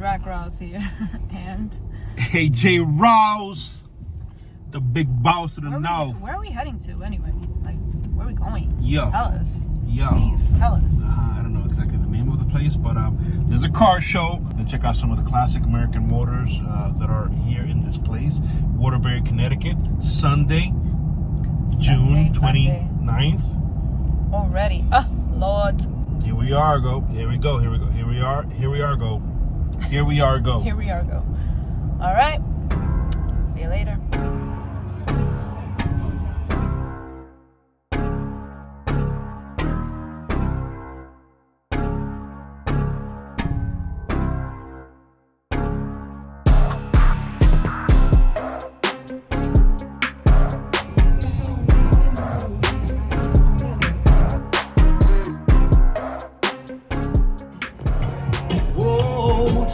Drag Rouse here. And AJ Rouse, the big boss of the north. Where are we heading to anyway? Like, where are we going? Yo. Tell us. Yo. Please, tell us. I don't know exactly the name of the place, but there's a car show. Then check out some of the classic American motors that are here in this place. Waterbury, Connecticut, Sunday, June 29th. Already. Oh, Lord. Here we are, go. Here we go. Here we go. Here we are. Here we are, go. Here we are, go. Here we are, go. All right. See you later.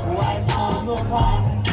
Twice on the pond.